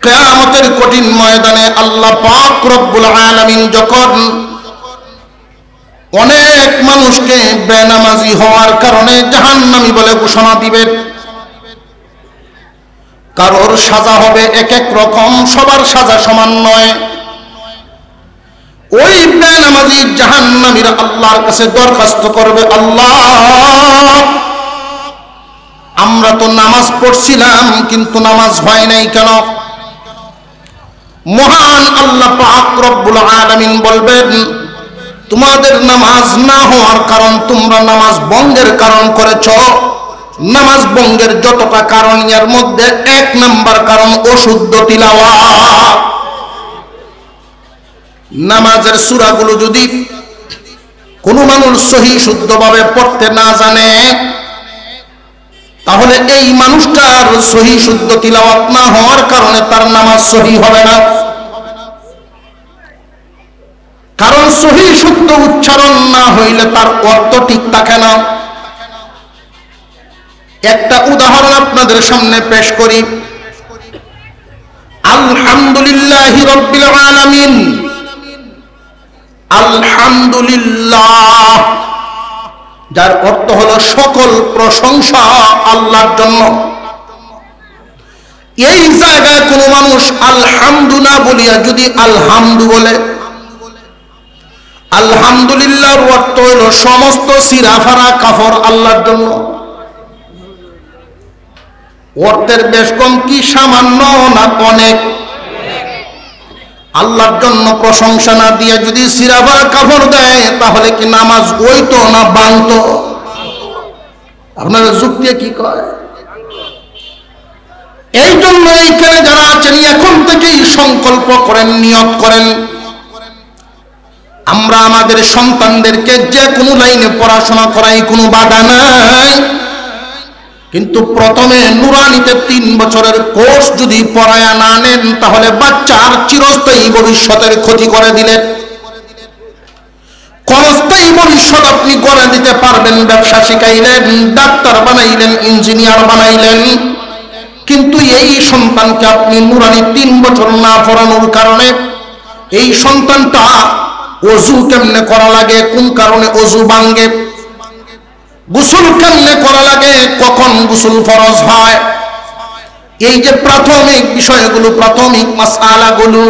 কিয়ামতের কঠিন ময়দানে আল্লাহ পাক রব্বুল আলামিন যখন অনেক মানুষকে বেনামাজি হওয়ার কারণে জাহান্নামী বলে ঘোষণা দিবেন, কারোর সাজা হবে এক এক রকম, সবার সাজা সমান নয়। ওই বেনামাজি জাহান্নামীরা আল্লাহর কাছে দরখাস্ত করবে, আল্লাহ আমরা তো নামাজ পড়ছিলাম কিন্তু নামাজ হয় নাই কেন? মহান আল্লাহ পাক রব্বুল আলামিন বলবেন, তোমাদের নামাজ না হওয়ার কারণ তোমরা নামাজ ভঙ্গের কারণ করেছ। নামাজ ভঙ্গের যতটা কারণ এর মধ্যে এক নাম্বার কারণ অশুদ্ধ তিলাওয়াত। নামাজের সূরাগুলো যদি কোনো মানুষ সহি শুদ্ধভাবে পড়তে না জানে, তাহলে এই মানুষটার সহি শুদ্ধ তিলাওয়াত না হওয়ার কারণে তার নামাজ সহি হবে না। কারণ সহি শুদ্ধ উচ্চারণ না হইলে তার অর্থ ঠিক থাকে না। একটা উদাহরণ আপনাদের সামনে পেশ করি। আলহামদুলিল্লাহি রাব্বিল আলামিন, আলহামদুলিল্লাহ যার অর্থ হলো সকল প্রশংসা আল্লাহর জন্য। এই জায়গায় কোনো মানুষ আলহামদু না বলিয়া যদি আলহামদু বলে, আলহামদুলিল্লাহর অর্থ হলো সমস্ত সিরাফারা কাফর আল্লাহর জন্য। অর্থের বেশ কম কি সামান্য না অনেক? আল্লাহর জন্য প্রশংসা না দিয়ে যদি সিরাফারা কাফর দেয় তাহলে কি নামাজ হইতো না ভাঙতো? আপনারা যুক্তি কি কয়? এই জন্য এইখানে যারা আছেন এখন থেকেই সংকল্প করেন, নিয়ত করেন, আমরা আমাদের সন্তানদেরকে যে কোনো লাইনে পড়াশোনা করাই কোনো বাধা নাই, কিন্তু প্রথমে নুরানিতে 3 বছরের কোর্স যদি পড়ায়া না নেন তাহলে বাচ্চার চিরস্থায়ী ভবিষ্যতের ক্ষতি করে দিলেন। ক্ষণস্থায়ী ভবিষ্যৎ আপনি গড়ে দিতে পারবেন, ব্যবসা শিখাইলেন, ডাক্তার বানাইলেন, ইঞ্জিনিয়ার বানাইলেন, কিন্তু এই সন্তানকে আপনি নুরানি 3 বছর না পড়ানোর কারণে এই সন্তানটা ওযু কেমনে করা লাগে, কোন কারণে ওযু ভাঙে, গোসল কেমনে করা লাগে, কখন গোসল ফরজ হয়, এই যে প্রাথমিক বিষয়গুলো, প্রাথমিক মাসআলাগুলো,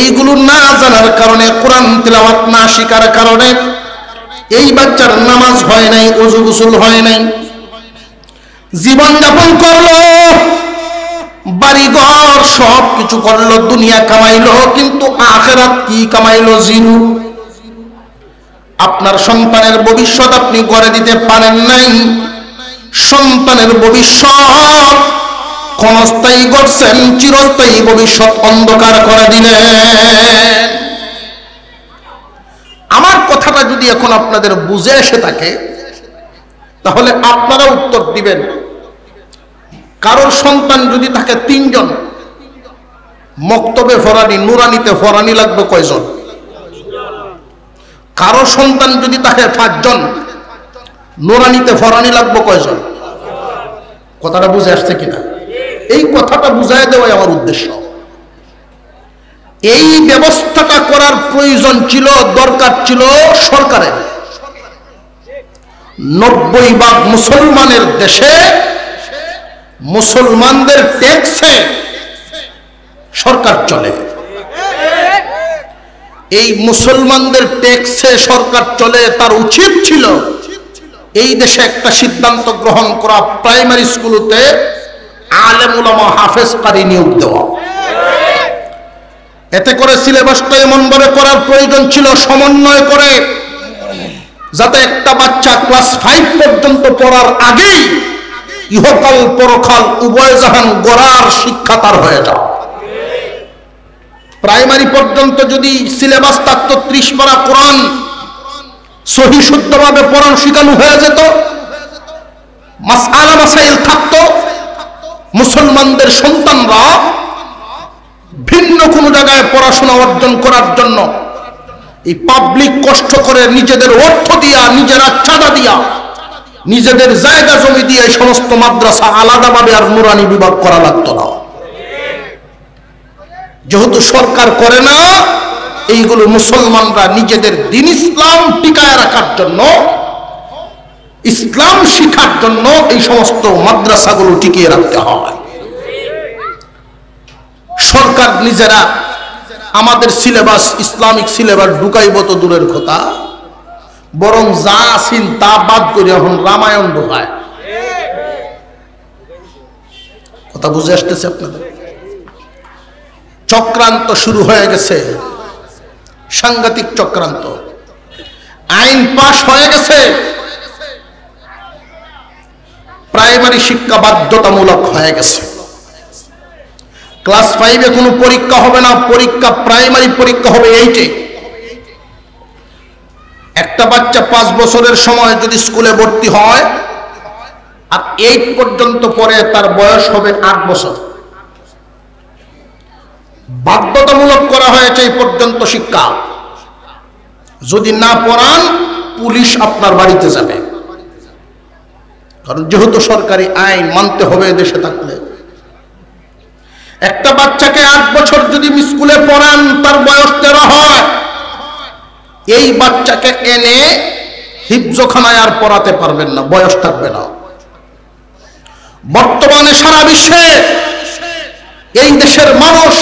এইগুলো না জানার কারণে, কোরআন তিলাওয়াত না শিখার কারণে এই বাচ্চার নামাজ হয় নাই, ওযু গোসল হয় নাই। জীবন যাপন করলো, বাড়িঘর সব কিছু করলো, দুনিয়া কামাইলো, কিন্তু আখিরাত কি কামাইলো? জিরো। আপনার সন্তানের ভবিষ্যৎ আপনি গড়ে দিতে পারেন নাই। সন্তানের ভবিষ্যৎ ক্ষণস্থায়ী করছেন, চিরস্থায়ী ভবিষ্যৎ অন্ধকার করে দিলেন। আমার কথাটা যদি এখন আপনাদের বুঝে এসে থাকে তাহলে আপনারা উত্তর দিবেন, কারোর সন্তান যদি থাকে 3 জন, মক্তবে ফরানি, নুরানিতে ফরানি লাগবে কয়জন? কারো সন্তান যদি থাকে 5 জন, নুরানিতে ফরানি লাগবে কয়জন? কথাটা বুঝে আসছে কিনা? এই কথাটা বুঝাই দেওয়াই আমার উদ্দেশ্য। এই ব্যবস্থাটা করার প্রয়োজন ছিল, দরকার ছিল সরকারের। 90% মুসলমানের দেশে মুসলমানদের ট্যাক্সে সরকার চলে। এই মুসলমানদের ট্যাক্সে সরকার চলে, তার উচিত ছিল এই দেশে একটা সিদ্ধান্ত গ্রহণ করা, প্রাইমারি স্কুলতে আলেম উলামা হাফেজ কারি নিয়োগ দেওয়া। এতে করে সিলেবাসটা এমনভাবে করার প্রয়োজন ছিল, সমন্বয় করে, যাতে একটা বাচ্চা ক্লাস 5 পর্যন্ত পড়ার আগেই ইহকাল পরকাল উভয় জাহান গড়ার শিক্ষা তার হয়ে যায়। প্রাইমারি পর্যন্ত যদি সিলেবাস থাকতো 30 পারা কোরআন সহি শুদ্ধভাবে পড়ানো শিখানো হয়ে যেত, মাসআলা মাসাইল থাকতো, মুসলমানদের সন্তানরা ভিন্ন কোনো জায়গায় পড়াশোনা অর্জন করার জন্য এই পাবলিক কষ্ট করে নিজেদের অর্থ দিয়া, নিজেরা চাঁদা দিয়া, নিজেদের জায়গা জমি দিয়ে এই সমস্ত মাদ্রাসা আলাদাভাবে আর নুরানি বিভাগ করা লাগতো না। যেহেতু সরকার করে না, এইগুলো মুসলমানরা নিজেদের দিন ইসলাম টিকায় রাখার জন্য, ইসলাম শিখার জন্য এই সমস্ত মাদ্রাসাগুলো টিকিয়ে রাখতে হয়। সরকার নিজেরা আমাদের সিলেবাস, ইসলামিক সিলেবাস ঢুকাইব তো দূরের কথা, বরং যা আসিন তা বাদ করে এখন রামায়ণ ঢুকায়। কথা বুঝে আসতেছে আপনাদের? চক্রান্ত শুরু হয়ে গেছে, সাংঘাতিক চক্রান্ত। আইন পাশ হয়ে গেছে, প্রাইমারি শিক্ষা বাধ্যতামূলক হয়ে গেছে। ক্লাস 5-এ কোনো পরীক্ষা হবে না, পরীক্ষা প্রাইমারি পরীক্ষা হবে 8-এ। একটা বাচ্চা 5 বছরের সময় যদি স্কুলে ভর্তি হয় আর 8 পর্যন্ত পড়ে, তার বয়স হবে 8 বছর। বাধ্যতামূলক করা হয়েছে এই পর্যন্ত শিক্ষা। যদি না পড়ান, পুলিশ আপনার বাড়িতে যাবে, কারণ যেহেতু সরকারি আইন মানতে হবে দেশে থাকলে। একটা বাচ্চাকে 8 বছর যদি স্কুলে পড়ান, তার বয়স 13 হয়, এই বাচ্চাকে এনে হিফজখানায় আর পড়াতে পারবেন না, বয়স থাকবে না। বর্তমানে সারা বিশ্বে এই দেশের মানুষ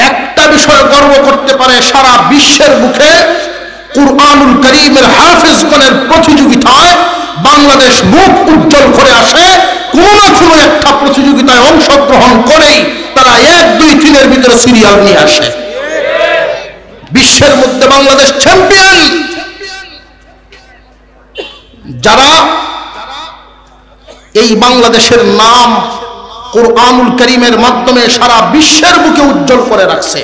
একটা বিষয় গর্ব করতে পারে, সারা বিশ্বের মুখে কুরআনুল কারীমের হাফেজগণের প্রতিযোগিতায় বাংলাদেশ মুখ উজ্জ্বল করে আসে। কোন না কোনো একটা প্রতিযোগিতায় অংশগ্রহণ করেই তারা 1, 2, 3-এর ভিতরে সিরিয়াল নিয়ে আসে। বিশ্বের মধ্যে বাংলাদেশ চ্যাম্পিয়ন। যারা এই বাংলাদেশের নাম কুরআনুল কারীমের মাধ্যমে সারা বিশ্বের বুকে উজ্জ্বল করে রাখছে,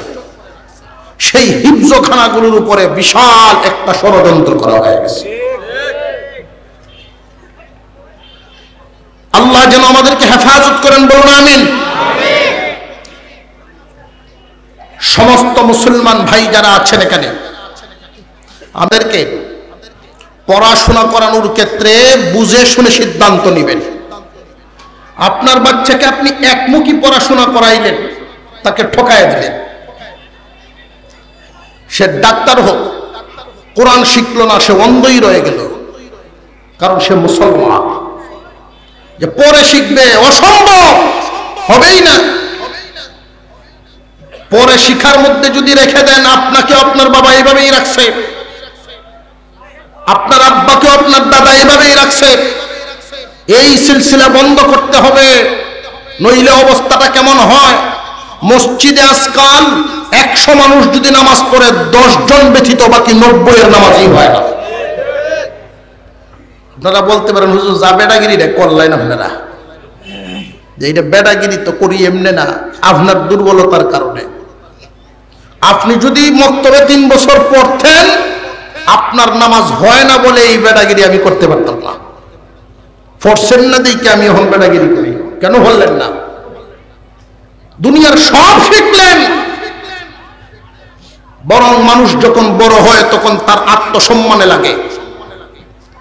সেই হিফজখানাগুলোর উপরে বিশাল একটা ষড়যন্ত্র করা হয়ে গেছে। আল্লাহ যেন আমাদেরকে হেফাজত করেন, বলুন আমিন। সমস্ত মুসলমান ভাই যারা আছেন এখানে, আমাদেরকে পড়াশোনা করানোর ক্ষেত্রে বুঝে শুনে সিদ্ধান্ত নেবেন। আপনার বাচ্চাকে আপনি একমুখী পড়াশোনা করাইলেন, তাকে ঠকায় দিলেন। সে ডাক্তার হোক, কোরআন শিখলো না, সে অন্ধই রয়ে গেল, কারণ সে মুসলমান। যে পরে শিখবে, অসম্ভব, হবেই না। পরে শিখার মধ্যে যদি রেখে দেন, আপনাকে আপনার বাবা এইভাবেই রাখছে, আপনার আব্বাকে আপনার দাদা এইভাবেই রাখছে, এই সিলসিলা বন্ধ করতে হবে, নইলে অবস্থাটা কেমন হয়। মসজিদে আজকাল 100 মানুষ যদি নামাজ পড়ে, 10 জন ব্যতীত বাকি 90-এর নামাজই হয় না। আপনারা বলতে পারেন, হুজুর যা বেডাগিরিটা করলেন আপনারা, যে এটা বেডাগিরি তো করি এমনি না, আপনার দুর্বলতার কারণে। আপনি যদি মক্তবে 3 বছর পড়তেন, আপনার নামাজ হয় না বলে এই বেডাগিরি আমি করতে পারতাম না। পড়ছেন না দেখে আমি এখন বেডাগিরি করি, কেন বললেন না? দুনিয়ার সব শিখলেন, বরং মানুষ যখন বড় হয় তখন তার আত্মসম্মানে লাগে,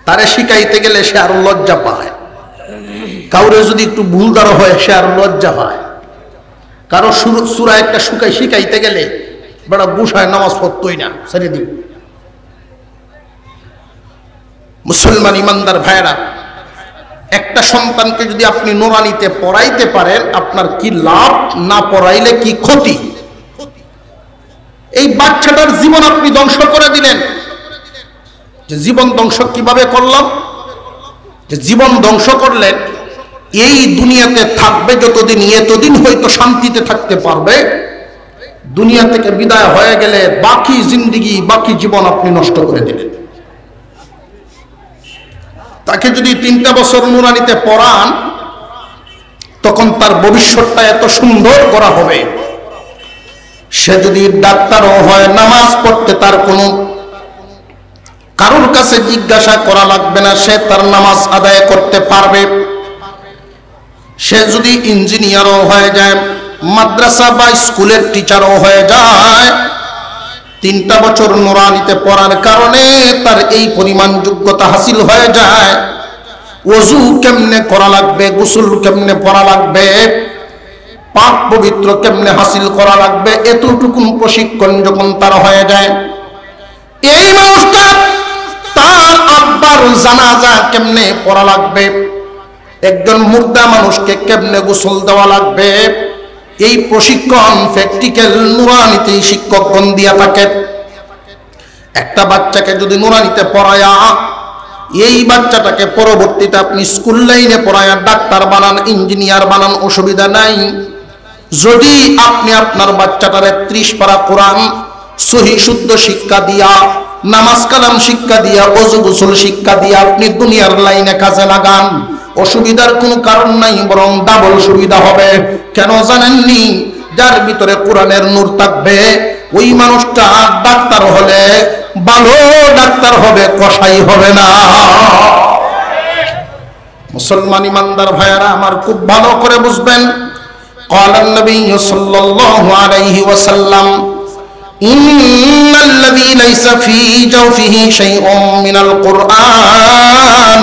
তারে শিখাইতে গেলে সে আরো লজ্জা পায়। কাউরে যদি একটু ভুল দ্বারা হয়, সে আরো লজ্জা হয়। কারো সূরা একটা শিখাইতে গেলে বড় গুছায় নামাজ পড়তই না, ছেড়ে দিব। মুসলমান ইমানদার ভাইরা, একটা সন্তানকে যদি আপনি নুরানিতে পড়াইতে পারেন, আপনার কি লাভ, না পড়াইলে কি ক্ষতি। এই বাচ্চাটার জীবন আপনি ধ্বংস করে দিলেন। যে জীবন ধ্বংস কিভাবে করলাম? যে জীবন ধ্বংস করলেন, এই দুনিয়াতে থাকবে যতদিন, এতদিন হয়তো শান্তিতে থাকতে পারবে। দুনিয়া থেকে বিদায় হয়ে গেলে বাকি জিন্দেগি, বাকি জীবন আপনি নষ্ট করে দিলেন। তাকে যদি 3টা বছর নুরানিতে পড়ান, তখন তার ভবিষ্যৎটা এত সুন্দর করা হবে। সে যদি ডাক্তারও হয়, নামাজ পড়তে তার কোনো কারোর কাছে জিজ্ঞাসা করা লাগবে না, সে তার নামাজ আদায় করতে পারবে। সে যদি ইঞ্জিনিয়ারও হয়ে যায়, মাদ্রাসা বা স্কুলের টিচারও হয়ে যায়, 3টা বছর নুরানিতে পড়ার কারণে তার এই পরিমাণ যোগ্যতা হাসিল হয়ে যায়। ওযু কেমনে করা লাগবে, গোসল কেমনে পড়া লাগবে, পাক পবিত্র কেমনে হাসিল করা লাগবে, এতটুকুন প্রশিক্ষণ যখন তার হয়ে যায়, এই মানুষটা তার আব্বার জানাজা কেমনে পড়া লাগবে, একজন মুর্দা মানুষকে কেমনে গোসল দেওয়া লাগবে, এই প্রশিক্ষণ প্র্যাকটিক্যাল নুরানিতে শিক্ষকগণ দিয়া থাকে। একটা বাচ্চাকে যদি নুরানিতে পড়ায়া এই বাচ্চাটাকে পরবর্তীতে আপনি স্কুল লাইনে পড়ায়া ডাক্তার বানান, ইঞ্জিনিয়ার বানান, অসুবিধা নাই। যদি আপনি আপনার বাচ্চাটারে 30 পারা কোরআন সহি শুদ্ধ শিক্ষা দিয়া, নামাজ কালাম শিক্ষা দিয়া, ওযু গোসল শিক্ষা দিয়া আপনি দুনিয়ার লাইনে কাজে লাগান, অসুবিধার কোনো কারণ নাই, বরং ডাবল সুবিধা হবে। কেন জানেননি? যার ভিতরে কোরআনের নূর থাকবে ওই মানুষটা ডাক্তার হলে ভালো ডাক্তার হবে, কসাই হবে না। মুসলমান ইমানদার ভাইয়ারা আমার খুব ভালো করে বুঝবেন। قال النبي صلى الله عليه وسلم إن الذي ليس في جوفه شيء من القرآن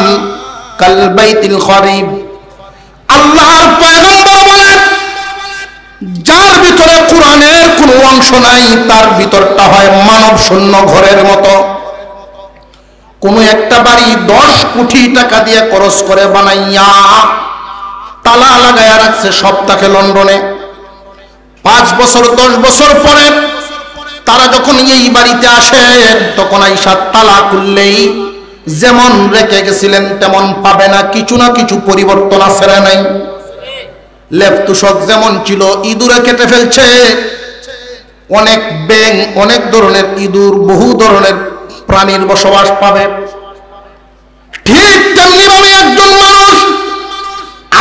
كالبيت الخريب। আল্লাহর পয়গম্বর বলেন, যার ভিতরে কোরআনের কোনো অংশ নাই তার ভিতরটা হয় মানব শূন্য ঘরের মতো। কোনো একটা বাড়ি 10 কোটি টাকা দিয়ে খরচ করে বানাইয়া তালা লাগাইয়া রাখছে সপ্তাহে লন্ডনে। 5 বছর 10 বছর পরে তারা যখন এই বাড়িতে আসে তখন আইসা তালা খুললেই যেমন রেখে গেছিলেন তেমন পাবে না, কিছু না কিছু পরিবর্তন আছে না নাই? লেফতুশক যেমন ছিল ইঁদুরে কেটে ফেলছে, অনেক ব্যাঙ, অনেক ধরনের ইঁদুর, বহু ধরনের প্রাণীর বসবাস পাবে। ঠিক তেমনি ভাবে একজন মানুষ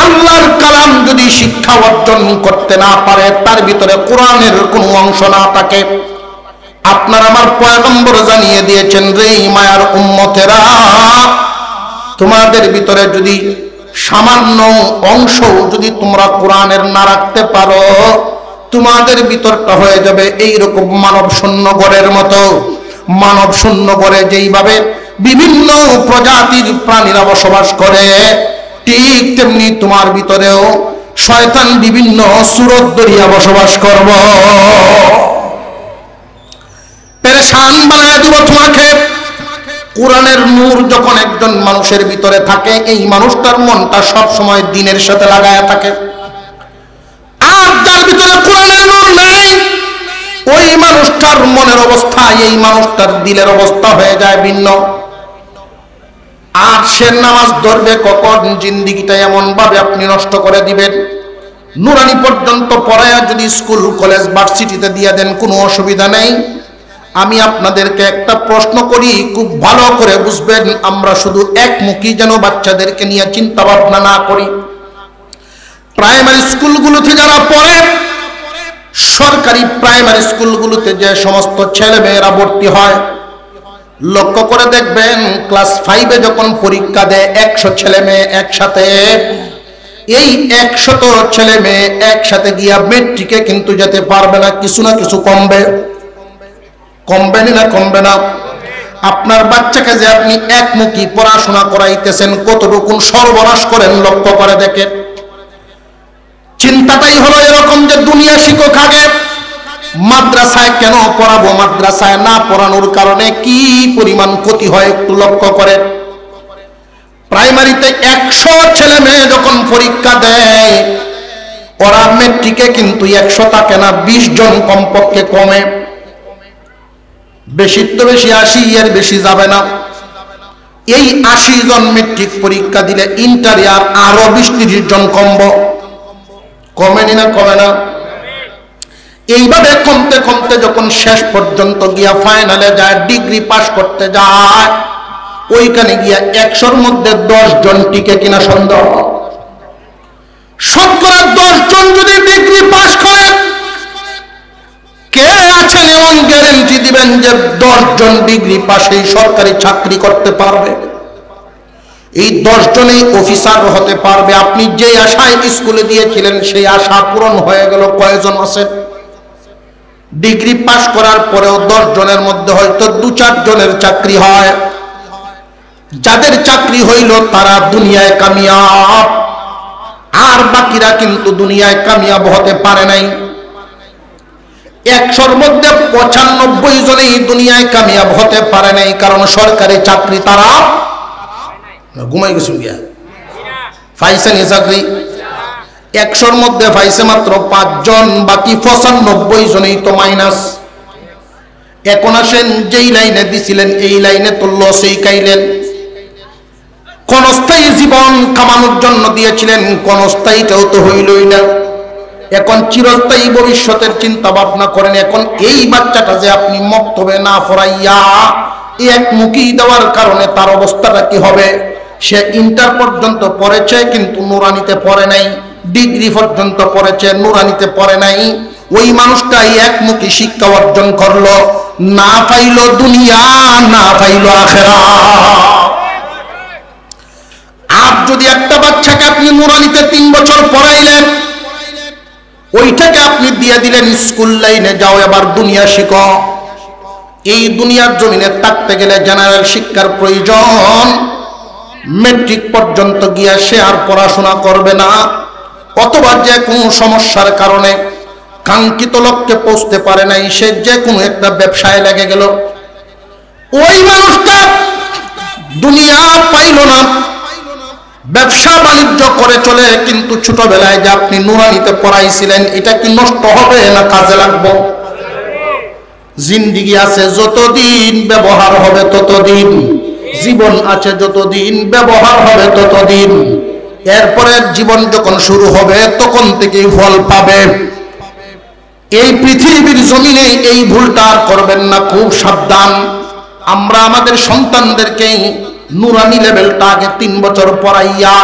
আল্লাহর কালাম যদি শিক্ষা অর্জন করতে না পারে, তার ভিতরে কোরআনের কোনো অংশ না থাকে, আপনার আমার পয়গম্বর জানিয়ে দিয়েছেন, রে মায়ার উম্মতেরা, তোমাদের ভিতরে যদি সামান্য অংশ যদি তোমরা কোরআনের না রাখতে পারো, তোমাদের ভিতরটা হয়ে যাবে এইরকম মানব শূন্য ঘরের মতো। মানব শূন্য ঘরে যেইভাবে বিভিন্ন প্রজাতির প্রাণীরা বসবাস করে, ঠিক তেমনি তোমার ভিতরেও শয়তান বিভিন্ন সুরত ধরিয়া বসবাস করব, পেরেশান বানায় দিব তোমাকে। কোরআনের নূর যখন একজন মানুষের ভিতরে থাকে, এই মানুষটার মনটা সব সময় দ্বীনের সাথে লাগায়া থাকে। আর যার ভিতরে কোরআনের নূর নাই, ওই মানুষটার মনের অবস্থা এই মানুষটার দিলের অবস্থা হয়ে যায় ভিন্ন। আর সে নামাজ ধরবে কখন, জিন্দিগিটা এমন ভাবে আপনি নষ্ট করে দিবেন। নুরানি পর্যন্ত পড়ায়া যদি স্কুল কলেজ ভার্সিটিতে দিয়ে দেন, কোনো অসুবিধা নেই। আমি আপনাদেরকে একটা প্রশ্ন করি, খুব ভালো করে বুঝবেন। আমরা শুধু একমুখী যেন বাচ্চাদেরকে নিয়ে চিন্তা ভাবনা না করি। প্রাইমারি স্কুলগুলোতে যারা পড়ে, সরকারি প্রাইমারি স্কুলগুলোতে যে সমস্ত ছেলে মেয়েরা ভর্তি হয়, লক্ষ্য করে দেখবেন ক্লাস 5-এ যখন পরীক্ষা দেয় 100 ছেলে মেয়ে একসাথে, এই 100 ছেলে মেয়ে একসাথে গিয়া মেট্রিকে কিন্তু যেতে পারবে না, কিছু না কিছু কমবে। কমবে না? কমবে না? আপনার বাচ্চাকে যে আপনি একমুখী পড়াশোনা করাইতেছেন, কতটুকু সর্বনাশ করেন লক্ষ্য করে দেখেন। চিন্তাটাই হলো এরকম যে দুনিয়া শিক্ষক আগে, মাদ্রাসায় কেন পড়াবো, মাদ্রাসায় না পড়ানোর কারণে কি পরিমাণ ক্ষতি হয় একটু লক্ষ্য করেন। প্রাইমারিতে 100 ছেলে মেয়ে যখন পরীক্ষা দেয়, ওরা মেট্রিকে কিন্তু 100 থাকে না, 20 জন কমপক্ষে কমে। বেশি তো বেশি 80, এর বেশি যাবে না। এই 80 জন মেট্রিক পরীক্ষা দিলে ইন্টারে আরো 20-30 জন কমেনি না? কমে না? এইভাবে কমতে কমতে যখন শেষ পর্যন্ত গিয়া ফাইনালে যায়, ডিগ্রি পাস করতে যায়, ওইখানে গিয়া 100-র মধ্যে 10 জন টিকে কিনা সন্দেহ। শতকরা 10 জন যদি ডিগ্রি পাস করে, কে আছেন এমন গ্যারেন্টি দিবেন যে 10 জন ডিগ্রি পাশেই সরকারি চাকরি করতে পারবে? এই 10 জনেই অফিসার হতে পারবে। আপনি যে আশায় স্কুলে দিয়েছিলেন সেই আশা পূরণ হয়ে গেল কয়জন আছে? ডিগ্রি পাস করার পরেও 10 জনের মধ্যে হয়তো 2-4 জনের চাকরি হয়। যাদের চাকরি হইল তারা দুনিয়ায় কামিয়াব, আর বাকিরা কিন্তু দুনিয়ায় কামিয়াব হতে পারে নাই। 100-র মধ্যে 95 জনেই দুনিয়ায় কামিয়াব হতে পারে নাই, কারণ সরকারি চাকরি তারা ঘুমাই গেছে গিয়া পাইছে নি চাকরি। 100-র মধ্যে পাইছে মাত্র 5 জন, বাকি 95 জনেই তো মাইনাস। এখন আসেন, যেই লাইনে দিছিলেন এই লাইনে তো লসেই খাইলেন। ক্ষণস্থায়ী জীবন কামানোর জন্য দিয়েছিলেন, ক্ষণস্থায়ীটাও তো হইলই না। এখন চিরস্থায়ী ভবিষ্যতের চিন্তা ভাবনা করেন। এখন এই বাচ্চাটা যে আপনি মক্তবে না পড়াইয়া একমুখী দেওয়ার কারণে তার অবস্থাটা কি হবে? সে ইন্টার পর্যন্ত পড়েছে কিন্তু নুরানিতে পড়ে নাই, ডিগ্রি পর্যন্ত পড়েছে নুরানিতে পড়ে নাই। ওই মানুষটাই একমুখী শিক্ষা অর্জন করলো, না পাইল দুনিয়া, না পাইল আখিরাত। আর যদি একটা বাচ্চাকে আপনি নুরানিতে 3 বছর পড়াইলেন, ওইটাকে আপনি দিয়ে দিলেন স্কুল লাইনে, যাও এবার দুনিয়া শিখো। এই দুনিয়ার জমিনে থাকতে গেলে জেনারেল শিক্ষার প্রয়োজন। মেট্রিক পর্যন্ত গিয়া সে আর পড়াশোনা করবে না, অথবা যে কোনো সমস্যার কারণে কাঙ্ক্ষিত লক্ষ্যে পৌঁছতে পারে নাই, সে যে কোনো একটা ব্যবসায় লেগে গেল। ওই মানুষটা দুনিয়া পাইল না, ব্যবসা বাণিজ্য করে চলে, কিন্তু ছোটবেলায় যে আপনি নুরানিতে পড়াইছিলেন এটা কি নষ্ট হবে না কাজে লাগবে? জিন্দেগি আছে যতদিন ব্যবহার হবে ততদিন, জীবন আছে যতদিন ব্যবহার হবে ততদিন। এরপরের জীবন যখন শুরু হবে তখন থেকেই ফল পাবে। এই পৃথিবীর জমিনে এই ভুলটা আর করবেন না, খুব সাবধান। আমরা আমাদের সন্তানদেরকেই নুরানি লেভেলটা আগে 3 বছর পড়াইয়া,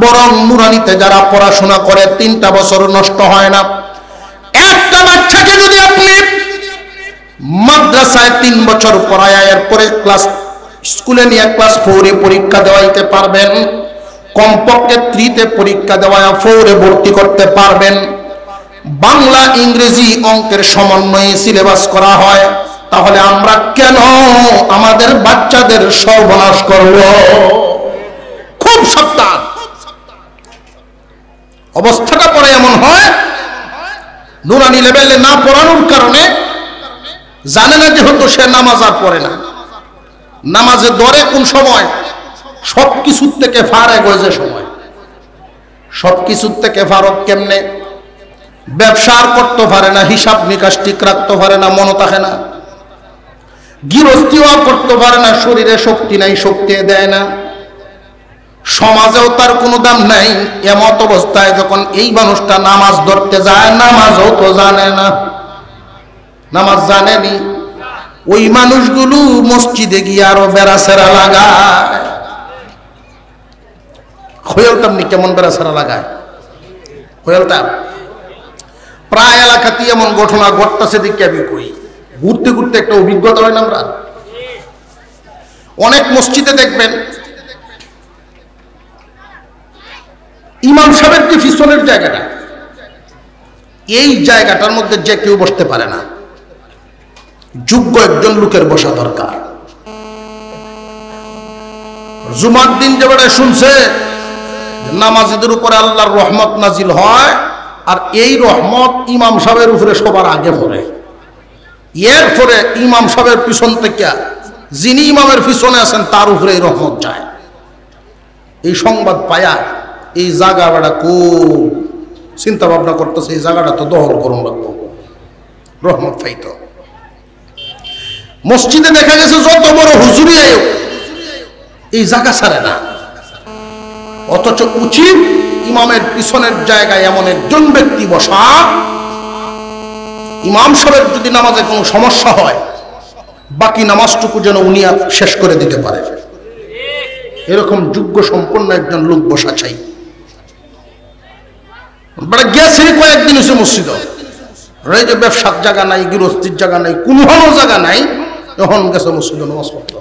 বরং নুরানিতে যারা পড়াশোনা করে 3টা বছর নষ্ট হয় না। একটা বাচ্চাকে যদি আপনি মাদ্রাসায় 3 বছর পড়াইয়া এরপরে স্কুলে নিয়ে ক্লাস 4-এ পরীক্ষা দেওয়াইতে পারবেন, কমপক্ষে 3-তে পরীক্ষা দেওয়া 4-এ ভর্তি করতে পারবেন। বাংলা ইংরেজি অঙ্কের সমন্বয়ে সিলেবাস করা হয়, তাহলে আমরা কেন আমাদের বাচ্চাদের সর্বনাশ করব? খুব সাবধান। অবস্থাটা পরে এমন হয়, নুরানি লেভেলে না পড়ানোর কারণে জানে না যেহেতু সে নামাজ আর পড়ে না। নামাজে ধরে কোন সময়? সবকিছুর থেকে ফারেক হয়ে যে সময়। সবকিছুর থেকে ফারক কেমনে? ব্যবসা আর করতে পারে না, হিসাব নিকাশ ঠিক রাখতে পারে না, মনে থাকে না। গৃহস্থিও করতে পারে না, শরীরে শক্তি নাই, শক্তি দেয় না। সমাজেও তার কোনো দাম নাই। এমত অবস্থায় যখন এই মানুষটা নামাজ ধরতে যায়, নামাজও তো জানে না, নামাজ জানেনি। ওই মানুষগুলো মসজিদে গিয়ে আরো বেড়াছেরা লাগায়। হয়েলতাম নি কেমন বেড়াছেরা লাগায়? হয়েলতাম প্রায় এলাকাতে এমন ঘটনা ঘটতেছে দেখি আমি কই, ঘুরতে ঘুরতে একটা অভিজ্ঞতা হয় না। আমরা অনেক মসজিদে দেখবেন ইমাম সাহেবের যে পিছনের জায়গাটা, এই জায়গাটার মধ্যে যে কেউ বসতে পারে না, যোগ্য একজন লোকের বসা দরকার। জুমার দিন যে বেড়ে শুনছে নামাজীদের উপরে আল্লাহর রহমত নাজিল হয়, আর এই রহমত ইমাম সাহেবের উপরে সবার আগে পড়ে। এরপরে ইমাম সাহেবের পিছন থেকে যিনি ইমামের পিছনে আছেন তার উপরে এই রহমত যায়। এই সংবাদ পায়া এই জায়গা বেড়া খুব চিন্তা ভাবনা করতেছে, এই জায়গাটা তো দখল করুন রাখবো, রহমত পাইতো। মসজিদে দেখা গেছে যত বড় হুজুরি এই জায়গা ছাড়ে না, অথচ উচিত ইমামের পিছনের জায়গায় এমন একজন ব্যক্তি বসা, ইমাম সাহেবের যদি নামাজে কোনো সমস্যা হয় বাকি নামাজটুকু যেন উনি শেষ করে দিতে পারে, এরকম যোগ্য সম্পন্ন একজন লোক বসা চাই। গেছে কয়েকদিন হচ্ছে মসজিদ, যে ব্যবসার জায়গা নাই, গৃহস্থির জায়গা নাই, কোনো জায়গা নাই, এখন গেছে মসজিদ নামাজ পড়তে।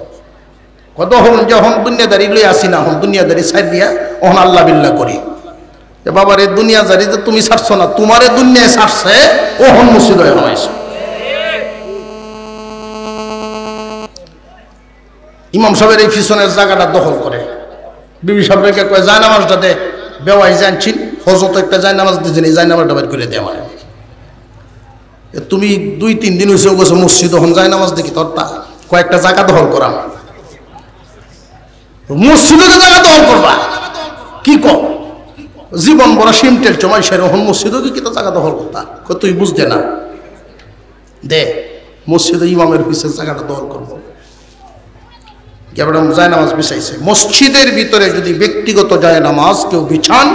কত হন যখন দুনিয়াদারি লই আসি না, হন দুনিয়াদারি সাইড দিয়া ওহন আল্লাহ বিল্লাহ করি। বাবার এই দুনিয়াদারি যে তুমি ছাড়ছো না, তোমার এই দুনিয়ায় ছাড়ছে, ওহন মসজিদ হয়ে হয়েছে। ইমাম সাহেবের এই পিছনের জায়গাটা দখল করে, বিবি সাহেবকে কয় যায় নামাজটা দে, বেওয়াই জানছিন ফজর তো একটা যায় নামাজ দিয়েছেন, এই যায় নামাজটা বের করে দেওয়া হয়। তুমি 2-3 দিন হয়েছে গেছো মসজিদ, হন যায় নামাজ দেখি তোরটা কয়েকটা জায়গা দখল করা, মসজিদে জায়গা দখল করবা কি কর জীবন বড় সিমটেল চমাই সেরকম মসজিদও কি তো জায়গা দখল করতা, তুই বুঝতে না দে মসজিদে ইমামের পিছিয়ে জায়গাটা দখল করবো। যায় নামাজ বিছাইছে মসজিদের ভিতরে, যদি ব্যক্তিগত যায় নামাজ কেউ বিছান,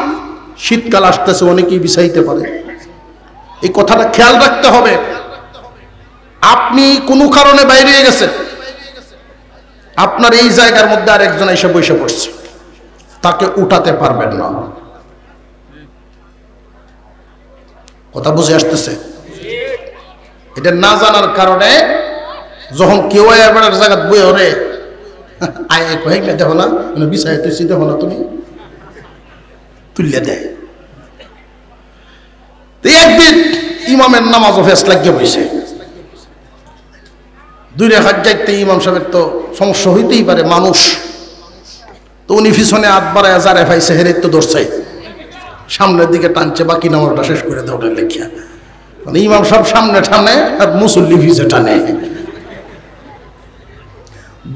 শীতকাল আসতেছে অনেকেই বিছাইতে পারে, এই কথাটা খেয়াল রাখতে হবে। আপনি কোনো কারণে বাইরে গেছেন, আপনার এই জায়গার মধ্যে আরেকজন এসে বসে পড়ছে, তাকে উঠাতে পারবেন না। কথা বুঝে আসতেছে? এটা না জানার কারণে যখন কেউ এবার জায়গা বই ওরে আয় কয়েক না দেখো না বিছাই তুই দেখো না, তুমি তুললে দেয়। একদিন ইমামের নামাজও ফেস লাগিয়ে বসে, 2 রেখাত যাইতে ইমাম সাহেবের তো সমস্যা হইতেই পারে, মানুষ তো উনি পিছনে হাত বাড়ায় যারে পাইছে হেরে তো ধরছে, সামনের দিকে টানছে, বাকি নামাজটা শেষ করে দেওয়া লেখিয়া, মানে ইমাম সাহেব সামনে টানে আর মুসল্লি ভিজে টানে,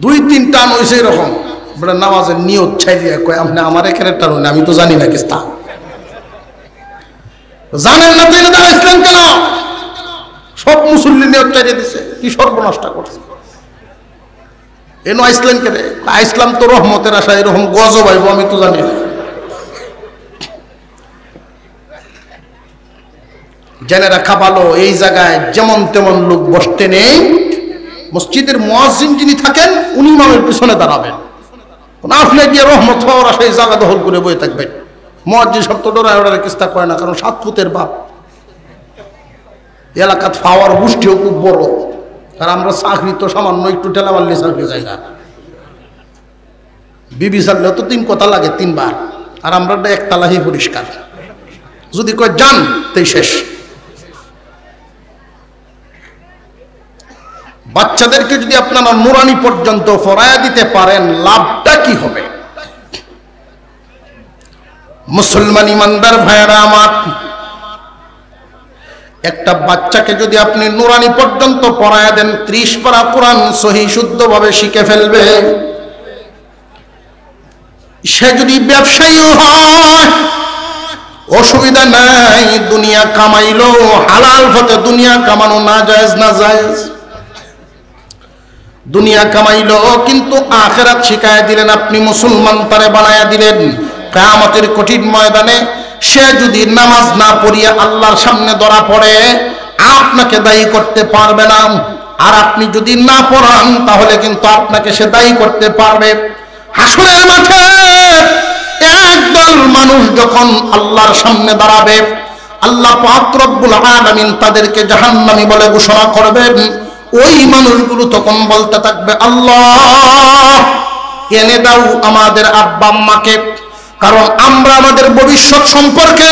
2-3 টান হয়েছে এরকম। নামাজের নিয়ত ছাইয়া কয় আপনি আমার এখানে টানুন, আমি তো জানি না কিস্তা, জানেন না তো দাঁড়াইছিলেন কেন? সব মুসল্লি নিয়ত চাইয়ে দিছে, কি সর্বনষ্ট করছে। এনো আইসলেন কেন? আইসলাম তো রহমতের আশা, এরকম গজব আইব আমি তো জানি না। জেনে রাখা ভালো, এই জায়গায় যেমন তেমন লোক বসতে নেই। মসজিদের মুয়াজ্জিন যিনি থাকেন উনি ইমামের পিছনে দাঁড়াবেন, আপনি গিয়ে রহমত হওয়ার আশায় জায়গা দখল করে বয়ে থাকবেন। মুয়াজ্জিন সব তো ডরায় ওরা কিস্তা করে না, কারণ 7 ফুটের বাপ, এলাকাত পাওয়ার গোষ্ঠীও খুব বড়, আর আমরা চাকরি তো সামান্য একটু ঠেলা মারলে চাকরি জায়গা, বিবি চাললেও তো 3 কথা লাগে 3 বার, আর আমরা একতলাহি পরিষ্কার, যদি কয় যান তাই শেষ। বাচ্চাদেরকে যদি আপনারা নুরানি পর্যন্ত পড়ায়া দিতে পারেন, লাভটা কি হবে? মুসলমান ইমানদার ভাইয়েরা আমার, একটা বাচ্চাকে যদি আপনি নুরানি পর্যন্ত পড়ায়া দেন, 30 পারা কোরআন সহি শুদ্ধভাবে শিখে ফেলবে। সে যদি ব্যবসায়ী হয় অসুবিধা নাই, দুনিয়া কামাইলো, হালাল পথে দুনিয়া কামানো না জায়েজ না জায়েজ, দুনিয়া কামাইলো কিন্তু আখিরাত শিখায়া দিলেন আপনি, মুসলমান তারে বানায়া দিলেন। কিয়ামতের কঠিন ময়দানে সে যদি নামাজ না পড়িয়া আল্লাহর সামনে ধরা পড়ে, আপনাকে দায়ী করতে পারবে না, আর আপনি যদি না পড়ান তাহলে কিন্তু আপনাকে সে দায়ী করতে পারবে। হাসরের মাঠে একদল মানুষ যখন আল্লাহর সামনে দাঁড়াবে, আল্লাহ পাক রব্বুল আলামিন তাদেরকে জাহান্নামী বলে ঘোষণা করবেন। ওই মানুষগুলো তখন বলতে থাকবে, আল্লাহ এনে দাও আমাদের আব্বা আম্মাকে, কারণ আমরা আমাদের ভবিষ্যৎ সম্পর্কে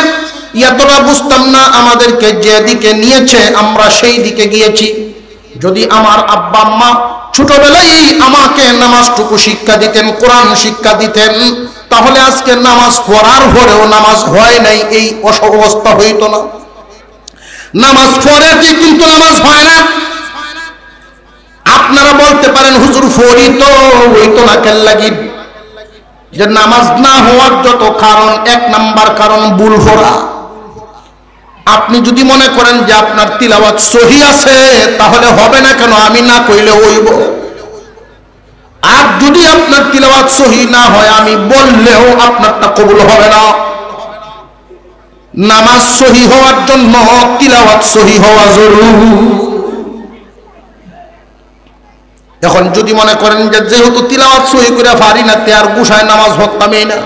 এতটা বুঝতাম না, আমাদেরকে যেদিকে নিয়েছে আমরা সেই দিকে গিয়েছি। যদি আমার আব্বা আম্মা ছোটবেলায় আমাকে নামাজটুকু শিক্ষা দিতেন, কোরআন শিক্ষা দিতেন, তাহলে আজকে নামাজ পড়ার পরেও নামাজ হয় নাই, এই অবস্থা হইতো না। নামাজ পড়েছি কিন্তু নামাজ হয় না। আপনারা বলতে পারেন হুজুর পড়ি তো হইতো না কেন লাগি? যে নামাজ না হওয়ার যত কারণ, 1 নাম্বার কারণ ভুল পড়া। আপনি যদি মনে করেন যে আপনার তিলাওয়াত সহি আছে, তাহলে হবে না কেন? আমি না কইলে হইব। আর যদি আপনার তিলাওয়াত সহি না হয়, আমি বললেও আপনারটা কবুল হবে না। নামাজ সহি হওয়ার জন্য তিলাওয়াত সহি হওয়া জরুরি। এখন যদি মনে করেন যে যেহেতু তিলাওয়াত সহি করে পারি না, তে আর গুসায় নামাজ পড়তামই না,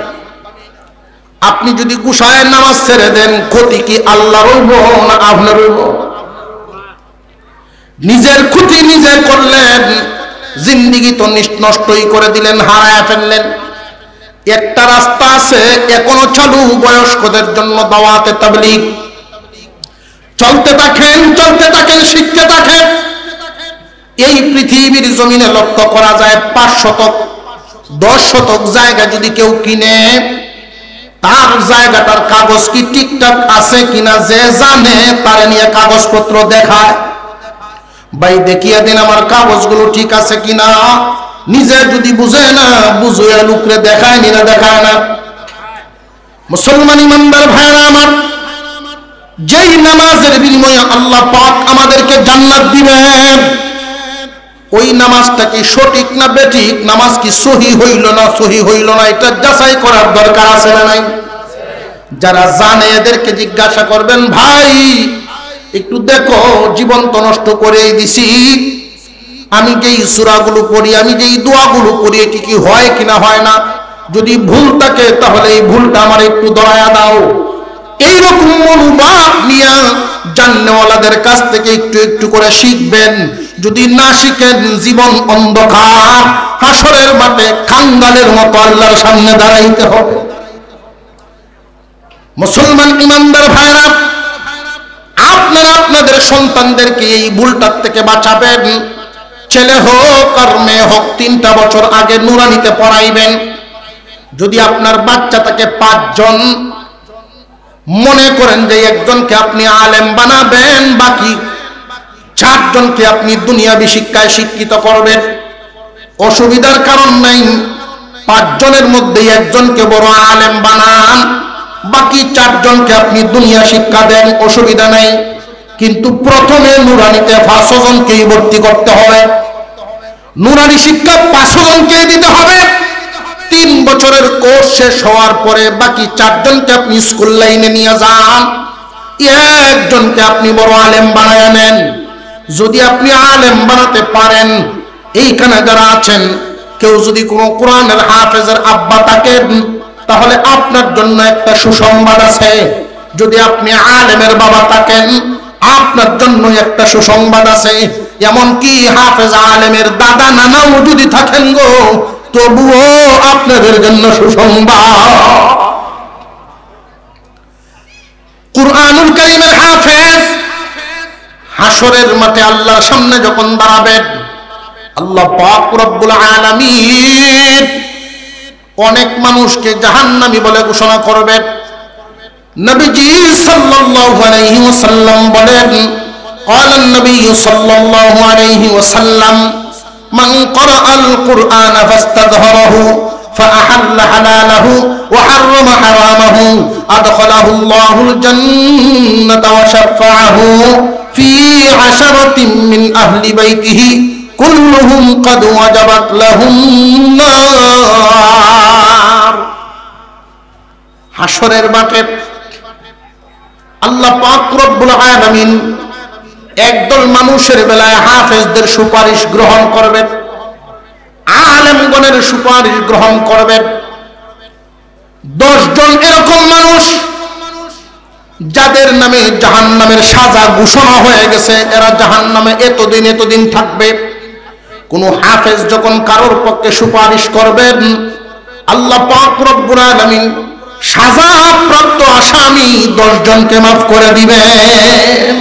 আপনি যদি গুসায় নামাজ ছেড়ে দেন, ক্ষতি কি আল্লাহর হইব না আপনার হইব? নিজের ক্ষতি নিজে করলেন, জিন্দেগি তো নষ্টই করে দিলেন, হারায় ফেললেন। একটা রাস্তা আছে এখনো চালু বয়স্কদের জন্য, দাওয়াতে তাবলীগ। চলতে থাকেন, শিখতে থাকেন। এই পৃথিবীর জমিনে লক্ষ্য করা যায় 5 শতক 10 শতক জায়গা যদি কেউ কিনে, তার জায়গাটার কাগজ কি ঠিকঠাক আছে কিনা যে জানে তার নিয়ে কাগজপত্র দেখায়, ভাই দেখিয়ে দিন আমার কাগজগুলো ঠিক আছে কিনা। নিজে যদি বুঝে না, বুঝে লোকরে দেখায় নি না, দেখায় না। মুসলমান ইমানদার ভাইরা আমার, যেই নামাজের বিনিময়ে আল্লাহ পাক আমাদেরকে জান্নাত দিবেন, ওই নামাজটা কি সঠিক না বেঠিক, নামাজ কি সহি হইল না সহি হইল না, এটা যাচাই করার দরকার আছে না নাই? যারা জানে এদেরকে জিজ্ঞাসা করবেন, ভাই একটু দেখো, জীবন তো নষ্ট করেই দিছি, আমি যেই সূরাগুলো পড়ি, আমি যেই দোয়াগুলো পড়ি, এটি কি হয় কিনা হয় না, যদি ভুল থাকে তাহলে এই ভুলটা আমার একটু দয়া দাও। এইরকম মনোভাব নিয়ে জান্নাওয়ালাদের কাছ থেকে একটু একটু করে শিখবেন। যদি না শিখেন, জীবন অন্ধকার, হাসরের মাঠে খাঙ্গালের মতো আল্লাহর সামনে দাঁড়াইতে হবে। মুসলমান ইমানদার ভাইরা, আপনারা আপনাদের সন্তানদেরকে এই ভুলটার থেকে বাঁচাবেন। ছেলে হোক আর মেয়ে হোক, 3টা বছর আগে নুরানিতে পড়াইবেন। যদি আপনার বাচ্চা থাকে 5 জন, মনে করেন যে একজনকে আপনি আলেম বানাবেন, বাকি 4 জনকে আপনি দুনিয়াবি শিক্ষায় শিক্ষিত করবেন, অসুবিধার কারণ নাই। 5 জনের মধ্যে একজনকে বড় আলেম বানান, বাকি 4 জনকে আপনি দুনিয়া শিক্ষা দেন, অসুবিধা নাই। কিন্তু প্রথমে নুরানিতে 5 জনকেই ভর্তি করতে হবে, নুরানি শিক্ষা 5 জনকেই দিতে হবে। 3 বছরের কোর্স শেষ হওয়ার পরে বাকি 4 জনকে আপনি স্কুল লাইনে নিয়ে যান, একজনকে আপনি বড় আলেম বানায় নেন। যদি আপনি আলেম বানাতে পারেন, এইখানে যারা আছেন কেউ যদি কোনো কোরআনের হাফেজের আব্বা থাকেন, তাহলে আপনার জন্য একটা সুসংবাদ আছে। যদি আপনি আলেমের বাবা থাকেন, আপনার জন্য একটা সুসংবাদ আছে। এমনকি হাফেজ আলেমের দাদা নানাও যদি থাকেন গো, তবুও আপনাদের জন্য সুসংবাদ। কুরআনুল কারীমের হাফেজ হাসরের মাঠে আল্লাহর সামনে যখন দাঁড়াবেন, আল্লাহ পাক রব্বুল আলামিন অনেক মানুষকে জাহান্নামী বলে ঘোষণা করবেন। নবীজি সাল্লাল্লাহু আলাইহি ওয়াসাল্লাম বলেন, قال النبي صلى الله عليه وسلم من قرأ القرآن فاستظهره فأحل حلاله وحرم حرامه أدخله الله الجنة وشفعه في 10 من أهل بيته كلهم قد وجبت لهم النار। হাসরের মাঠে আল্লাহ পাক রব্বুল আলামিন একদল মানুষের বেলায় হাফেজদের সুপারিশ গ্রহণ করবেন, আলেমগণের সুপারিশ গ্রহণ করবেন। 10 জন এরকম মানুষ যাদের নামে জাহান্নামের সাজা ঘোষণা হয়ে গেছে, এরা জাহান্নামে এতদিন থাকবে। কোন হাফেজ যখন কারোর পক্ষে সুপারিশ করবেন, আল্লাহ পাক রব্বুল আলামিন সাজাপ্রাপ্ত আসামি 10 জনকে মাফ করে দিবেন।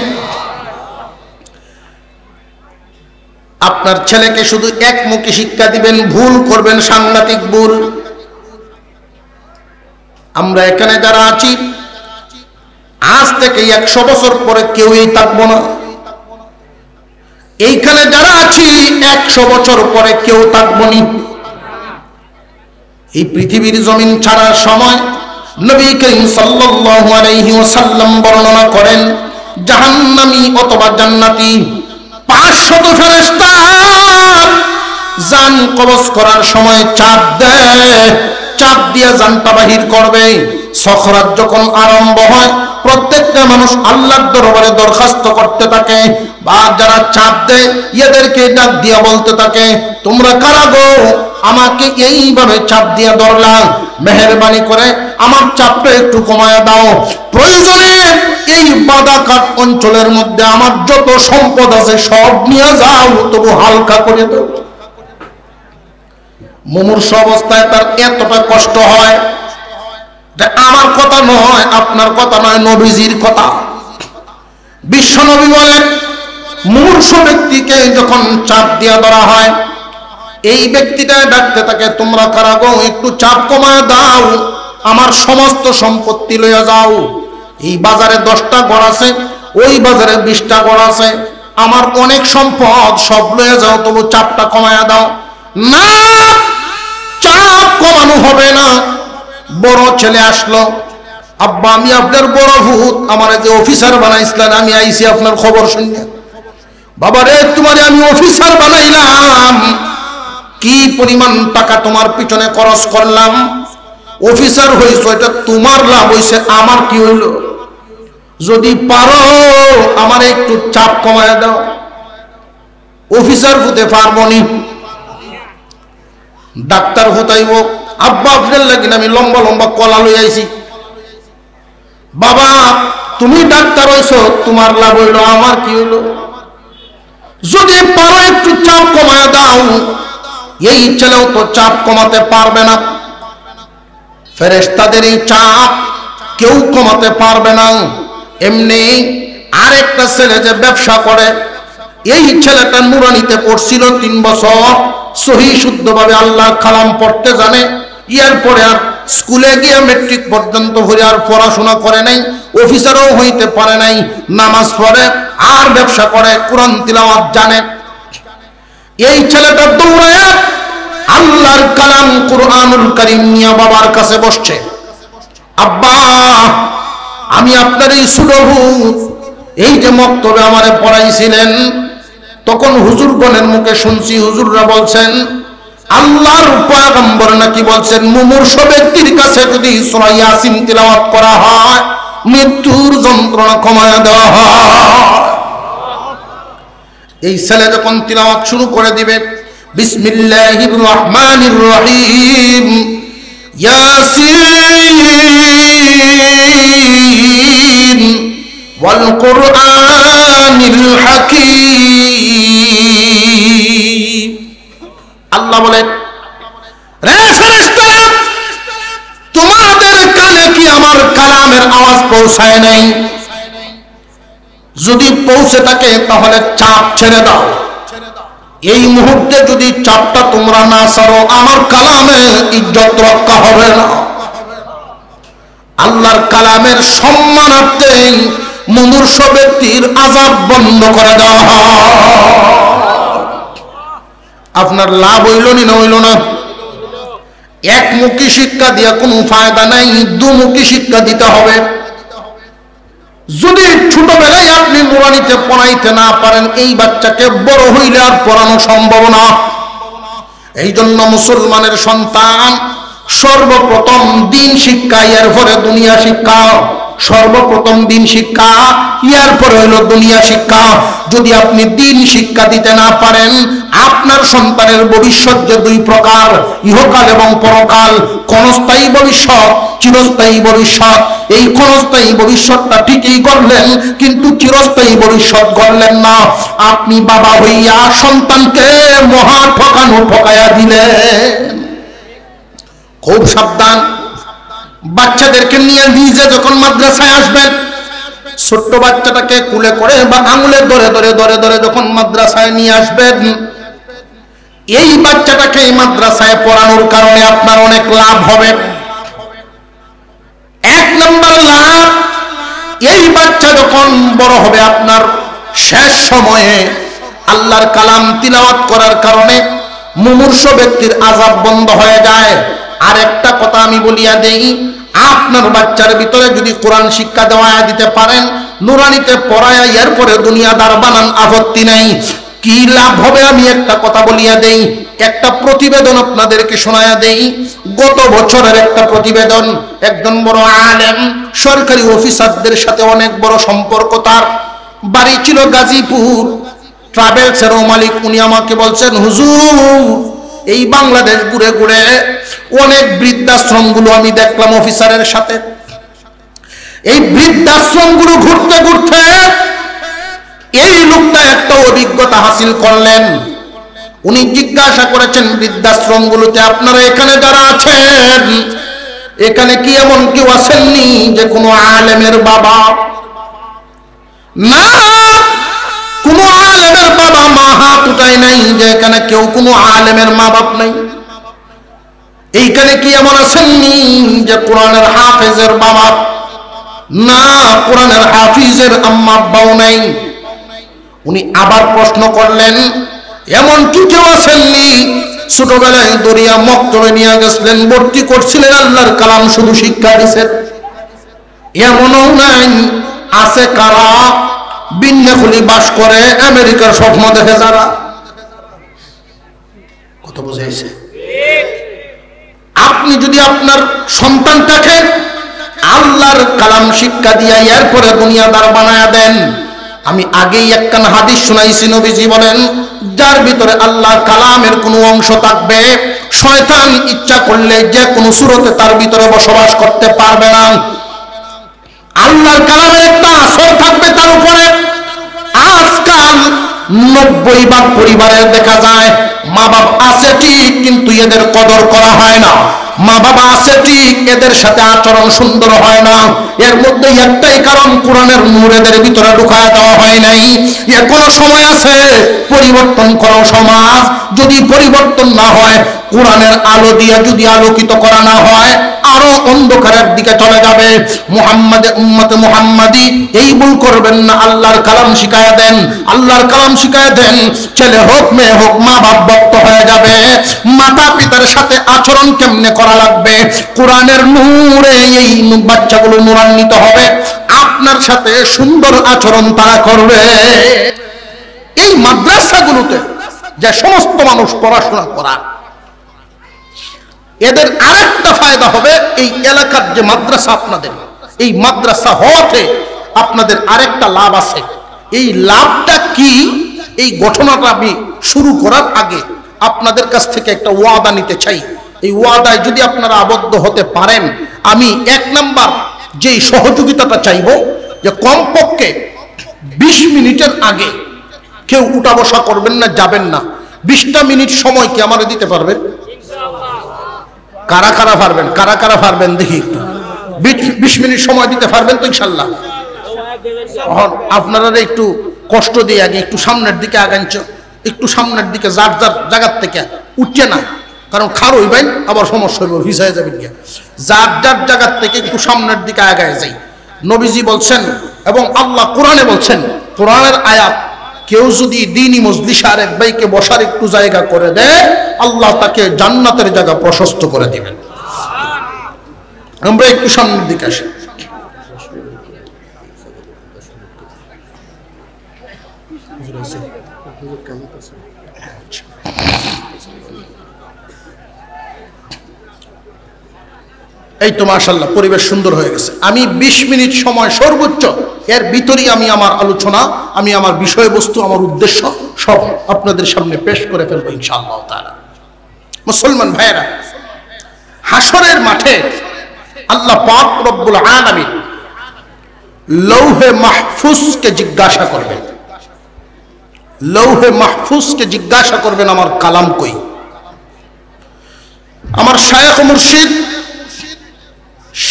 আপনার ছেলেকে শুধু একমুখী শিক্ষা দিবেন, ভুল করবেন সাংঘাতিক ভুল। আমরা এখানে যারা আছি, আজ থেকে 100 বছর পরে কেউই থাকবো না। এইখানে যারা আছি 100 বছর পরে কেউ থাকবো না। এই পৃথিবীর জমিন ছাড়ার সময় নবী করিম সাল্লাল্লাহু আলাইহি ওয়াসাল্লাম বর্ণনা করেন, জাহান্নামী অথবা জান্নাতি 500 ফেরেশতা জান কবজ করার সময় চাপ দেয়, চাপ দিয়ে জানটা বাহির করবে। সখরাত যখন আরম্ভ হয়, প্রত্যেকটা মানুষ আল্লাহর দরবারে দরখাস্ত করতে থাকে, বা যারা চাপ দেয় এদেরকে ডাক দিয়ে বলতে থাকে, তোমরা কারা গো, আমাকে এইভাবে চাপ দিয়ে ধরলাম, মেহেরবানি করে আমার চাপটা একটু কমায় দাও। প্রয়োজনে এই বাদাকাট অঞ্চলের মধ্যে আমার যত সম্পদ আছে সব নিয়ে যাও, তবু হালকা করে দাও। মুমূর্ষ অবস্থায় তার এতটা কষ্ট হয়, আমার কথা নয়, আপনার কথা নয়, নবীজির কথা। বিশ্ব নবী বলেন, মুমূর্ষ ব্যক্তিকে যখন চাপ দিয়ে ধরা হয়, এই ব্যক্তিটা ডাকতে থাকে, তোমরা কারা গো, একটু চাপ কমায় দাও। আমার সমস্ত সম্পত্তি লইয়া যাও। এই বাজারে 10টা ঘর আছে, ওই বাজারে 20টা ঘর আছে, আমার অনেক সম্পদ, সব লইয়া যাও, তবু চাপটা কমায়া দাও। না, চাপ কমানো হবে না। বড় ছেলে আসলো, আব্বা আমি আপনার বড় ভূত, আমার যে অফিসার বানাইছিলেন, আমি আইছি আপনার খবর শুনে। বাবা রে, তোমারে আমি অফিসার বানাইলাম, কি পরিমাণ টাকা তোমার পিছনে খরচ করলাম, অফিসার হইছো, এটা তোমার লাভ হইছে, আমার কি হইল? যদি পারো আমার একটু চাপ কমায় দাও। অফিসার হতে পারবো নি, ডাক্তার হতাইব। আব্বা আপনার লাগিন আমি লম্বা লম্বা কলা লই আইছি। বাবা তুমি ডাক্তার হইছো, তোমার লাভ হইল, আমার কি হইল? যদি পারো একটু চাপ কমায় দাও। এই ছেলেও তো চাপ কমাতে পারবে না। ফেরেশতাদের এই চাপ কেউ কমাতে পারবে না। এমনি আরেকটা ছেলে যে ব্যবসা করে, এই ছেলেটা নুরানিতে পড়ছিল 3 বছর, সহি শুদ্ধভাবে আল্লাহর কালাম পড়তে জানে। এরপরে আর স্কুলে গিয়ে মেট্রিক পর্যন্ত হয়ে আর পড়াশোনা করে নাই, অফিসারও হইতে পারে নাই, নামাজ পড়ে আর ব্যবসা করে, কোরআন তিলাওয়াত জানে। এই ছেলেটা দৌড়ায় আল্লাহর কালাম কুরআনুল কারীম নিয়ে বাবার কাছে বসছে। আব্বা আমি আপনার এই ছোট ভূত, এই যে মক্তবে আমারে পড়াইছিলেন, তখন হুজুরগণের মুখে শুনছি, হুজুররা বলছেন আল্লাহর পয়গম্বর নাকি বলছেন মুমূর্ষ ব্যক্তির কাছে যদি সূরা ইয়াসিন তিলাওয়াত করা হয়, মৃত্যুর যন্ত্রণা কমায়া দেওয়া হয়। এই ছেলে যখন তিলাওয়াত শুরু করে দিবে, বিসমিল্লাহির রহমানির রহিম, ইয়াসিন ওয়াল কুরআনিল হাকীম। আল্লাহ বলেন, রে ফেরেশতারা, তোমাদের কানে কি আমার কালামের আওয়াজ পৌঁছায় নাই? যদি পৌঁছে থাকে তাহলে চাপ ছেড়ে দাও। এই মুহূর্তে যদি চাপটা তোমরা না ছাড়ো, আমার কালামে ইজ্জত রক্ষা হবে না। আল্লাহর কালামের সম্মানার্থে মুমূর্ষ ব্যক্তির আযাব বন্ধ করে দেওয়া হয়। আপনার লাভ হইল না হইল না? একমুখী শিক্ষা দিয়া কোনো ফায়দা নাই, দুমুখী শিক্ষা দিতে হবে। যদি ছোটবেলায় আপনি নুরানিতে পড়াইতে না পারেন, এই বাচ্চাকে বড় হইলে আর পড়ানো সম্ভব না। এই জন্য মুসলমানের সন্তান সর্বপ্রথম দিন শিক্ষা, এরপরে দুনিয়া শিক্ষা। সর্বপ্রথম দিন শিক্ষা, এরপরে হলো দুনিয়া শিক্ষা। যদি আপনি দিন শিক্ষা দিতে না পারেন, আপনার সন্তানের ভবিষ্যৎ যে 2 প্রকার, ইহকাল এবং পরকাল, ক্ষণস্থায়ী ভবিষ্যৎ, চিরস্থায়ী ভবিষ্যৎ। এই ক্ষণস্থায়ী ভবিষ্যৎটা ঠিকই করলেন, কিন্তু চিরস্থায়ী ভবিষ্যৎ করলেন না। আপনি বাবা হইয়া সন্তানকে মহা ঠকানো ঠকাইয়া দিলেন। খুব সাবধান। বাচ্চাদেরকে নিয়ে নিজে যখন মাদ্রাসায় আসবেন, ছোট্ট বাচ্চাটাকে কুলে করে বা আঙুলে ধরে ধরে ধরে ধরে যখন মাদ্রাসায় নিয়ে আসবেন, এই বাচ্চাটাকে এই মাদ্রাসায় পড়ানোর কারণে আপনার অনেক লাভ হবে। 1 নম্বর লাভ, এই বাচ্চা যখন বড় হবে, আপনার শেষ সময়ে আল্লাহর কালাম তিলাওয়াত করার কারণে মুমূর্ষ ব্যক্তির আযাব বন্ধ হয়ে যায়। আর একটা কথা আমি বলিয়া দেই, আপনার বাচ্চার ভিতরে যদি কোরআন শিক্ষা দেওয়া দিতে পারেন, নুরানিতে পড়ায়া এরপরে দুনিয়াদার বানান, আপত্তি নাই। কি লাভ হবে আমি একটা কথা বলিয়া দেই। একটা প্রতিবেদন আপনাদেরকে শোনায়া দেই। গত বছরের একটা প্রতিবেদন। একজন বড় আলেম, সরকারি অফিসারদের সাথে অনেক বড় সম্পর্ক, তার বাড়ি ছিল গাজীপুর। ট্রাভেলসের মালিক, উনি আমাকে বলছেন, হুজুর এই বাংলাদেশ ঘুরে ঘুরে অনেক বৃদ্ধাশ্রমগুলো আমি দেখলাম অফিসারের সাথে। এই বৃদ্ধাশ্রমগুলো ঘুরতে ঘুরতে এই লোকটা একটা অভিজ্ঞতা হাসিল করলেন। উনি জিজ্ঞাসা করেছেন, বৃদ্ধাশ্রমগুলোতে আপনারা এখানে যারা আছেন, এখানে কি এমন কেউ আসেননি যে কোনো আলেমের বাবা? না, কোনো আলেমের বাবা মা হাত উঠায় নাই যে এখানে কেউ কোনো আলেমের মা বাপ নাই। এইখানে কি এমন আছেননি যে কোরআনের হাফেজের বাবা না, কোরআনের হাফিজের আম্মা আব্বাও নাই? উনি আবার প্রশ্ন করলেন, এমন কি কেউ আছেননি ছোটবেলায় দরিয়া মক্তবে নিয়ে গেছিলেন, ভর্তি করছিলেন, আল্লাহর কালাম শুধু শিক্ষা দিচ্ছেন? এমনও নাই। আছে কারা? বিন্নে খুলি বাস করে আমেরিকার স্বপ্ন দেখে যারা। কত বুঝাইছে? আপনি যদি আপনার সন্তানটাকে আল্লাহর কালাম শিক্ষা দিয়া এরপরে দুনিয়াদার বানায়া দেন, আমি আগেই একখান হাদিস শুনাইছি, নবীজি বলেন, যার ভিতরে আল্লাহর কালামের কোনো অংশ থাকবে, শয়তান ইচ্ছা করলে যে কোনো সূরতে তার ভিতরে বসবাস করতে পারবে না। আল্লাহর কালামের একটা আসর থাকবে তার উপরে। আজকাল 90% পরিবারের দেখা যায় মা বাবা আছে ঠিক, কিন্তু এদের কদর করা হয় না। মা বাবা আছে ঠিক, এদের সাথে আচরণ সুন্দর হয় না। এর মধ্যে একটাই কারণ, কোরআনের নূর এদের ভিতরে ঢুকায় দেওয়া হয় নাই। এখনো সময় আছে, পরিবর্তন করো সমাজ। যদি পরিবর্তন না হয়, কোরআনের আলো দিয়ে যদি আলোকিত করা না হয়, আরো অন্ধকারের দিকে চলে যাবে। মুহাম্মাদে উম্মতে মুহাম্মাদি এই ভুল করবেন না। আল্লাহর কালাম শিখায়া দেন, আল্লাহর কালাম শিখায়া দেন। ছেলে হোক মেয়ে হোক, মা বাপ ভক্ত হয়ে যাবে। মাতা পিতার সাথে আচরণ কেমনে করা লাগবে, কোরআনের নূরে এই বাচ্চাগুলো নূরান্বিত হবে। আপনার সাথে সুন্দর আচরণ তারা করবে। এই মাদ্রাসাগুলোতে যে সমস্ত মানুষ পড়াশোনা করা, এদের আরেকটা ফায়দা হবে, এই এলাকার যে মাদ্রাসা আপনাদের, এই মাদ্রাসা হওয়াতে আপনাদের আরেকটা লাভ আছে। এই লাভটা কি? এই ঘটনাটা আমি শুরু করার আগে আপনাদের কাছ থেকে একটা ওয়াদা নিতে চাই। এই ওয়াদায় যদি আপনারা আবদ্ধ হতে পারেন, আমি 1 নাম্বার যেই সহযোগিতাটা চাইব, যে কমপক্ষে 20 মিনিটের আগে কেউ উঠা বসা করবেন না, যাবেন না। 20টা মিনিট সময় কি আমারে দিতে পারবেন? কারা কারা পারবেন? কারা কারা পারবেন দেখি একটু। 20 মিনিট সময় দিতে পারবেন তো ইনশাল্লাহ? আপনারা একটু কষ্ট দিয়ে আগে একটু সামনের দিকে আগাঞ্চ, একটু সামনের দিকে, যার যার জায়গার থেকে উঠছে না, কারণ খার হইবেন আবার সমস্যা হইব, ভিসায় যাবেন গিয়া। যার যার জায়গার থেকে একটু সামনের দিকে আগায় যাই। নবীজি বলছেন এবং আল্লাহ কোরআনে বলছেন, কোরআনের আয়াত, কেউ যদি দ্বীনি মজলিসে আরেক ভাইকে বসার একটু জায়গা করে দেয়, আল্লাহ তাকে জান্নাতের জায়গা প্রশস্ত করে দিবেন। আমরা একটু সামনের দিকে আসি। এই তো মাশাআল্লাহ, পরিবেশ সুন্দর হয়ে গেছে। আমি 20 মিনিট সময় সর্বোচ্চ, এর ভিতরেই আমি আমার আলোচনা, আমি আমার বিষয়বস্তু, আমার উদ্দেশ্য সব আপনাদের সামনে পেশ করে ফেলবো ইনশাআল্লাহ তাআলা। মুসলমান ভাইয়েরা, হাশরের মাঠে আল্লাহ পাক রব্বুল আলামিন লৌহে মাহফুজকে জিজ্ঞাসা করবেন। লৌহে মাহফুজকে জিজ্ঞাসা করবেন, আমার কালাম কই? আমার শায়খ মুর্শিদ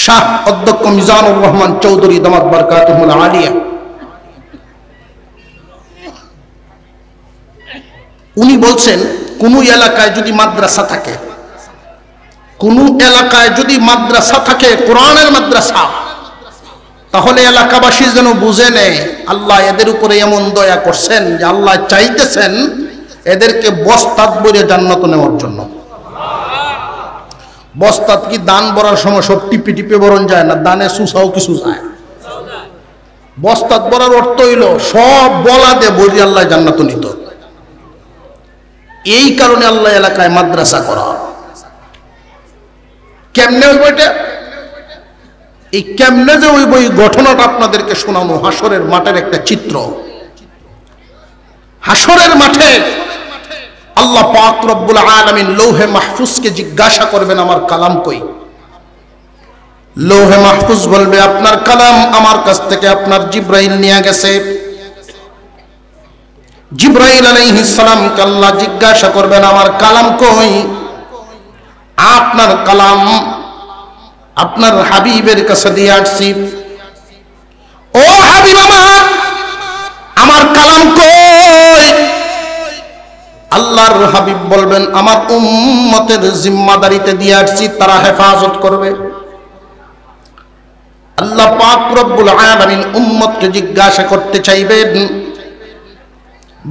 শাহ অধ্যক্ষ মিজানুর রহমান চৌধুরী দামাত বারকাতুহুল আলিয়া, উনি বলছেন, কোন এলাকায় যদি মাদ্রাসা থাকে, কোন এলাকায় যদি মাদ্রাসা থাকে, কোরআনের মাদ্রাসা, তাহলে এলাকাবাসী যেন বুঝে নেয় আল্লাহ এদের উপরে এমন দয়া করছেন যে আল্লাহ চাইতেছেন এদেরকে বস্তাত ভরে জান্নাত নেওয়ার জন্য। বস্তাত কি দান ভরার সময় সব টিপে টিপে বরণ যায় না, দানে সুসাও কিছু যায়। বস্তাত ভরার অর্থ হইল সব বলা দে বলি আল্লাহ জান্নাত নিত। এই কারণে আল্লাহ এলাকায় মাদ্রাসা করা। কেমনে হইব এটা? এই কেমনে যে হইব, এই ঘটনাটা আপনাদেরকে শোনানো। হাশরের মাঠের একটা চিত্র। হাশরের মাঠে আল্লাহ পাক রব্বুল আলামিন লৌহে মাহফুজকে জিজ্ঞাসা করবেন, আমার কালাম কই? লৌহে মাহফুজ বলবে, আপনার কালাম আমার কাছ থেকে আপনার জিব্রাইল নিয়ে গেছে। জিব্রাইল আলাইহিস সালামকে আল্লাহ জিজ্ঞাসা করবেন, আমার কালাম কই? আপনার কালাম আপনার হাবিবের কাছে দিয়ে আসছি। ও হাবিব আমার কালাম কই? আল্লাহ আল্লাহর হাবিব বলবেন আমার উম্মতের জিম্মাদারিতে দিয়ে আসছি, তারা হেফাজত করবে। আল্লাহ পাক রব্বুল আলামিন উম্মতকে জিজ্ঞাসা করতে চাইবেন,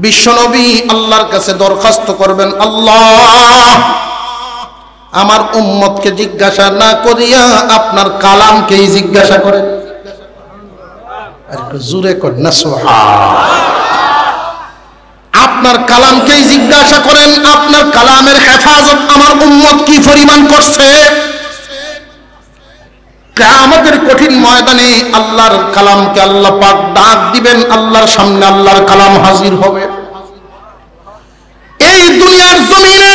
বিশ্বনবী আল্লাহর কাছে দরখাস্ত করবেন, আল্লাহ আমার উম্মতকে জিজ্ঞাসা না করিয়া আপনার কালামকেই জিজ্ঞাসা করেন। আর একটু জোরে করেন না সুবহান। আপনার কালামকেই জিজ্ঞাসা করেন, আপনার কালামের হেফাজত আমার উম্মত কি পরিমাণ করছে। কিয়ামতের কঠিন ময়দানে আল্লাহর কালামকে আল্লাহ পাক ডাক দিবেন, আল্লাহর সামনে আল্লাহর কালাম হাজির হবে। এই দুনিয়ার জমিনে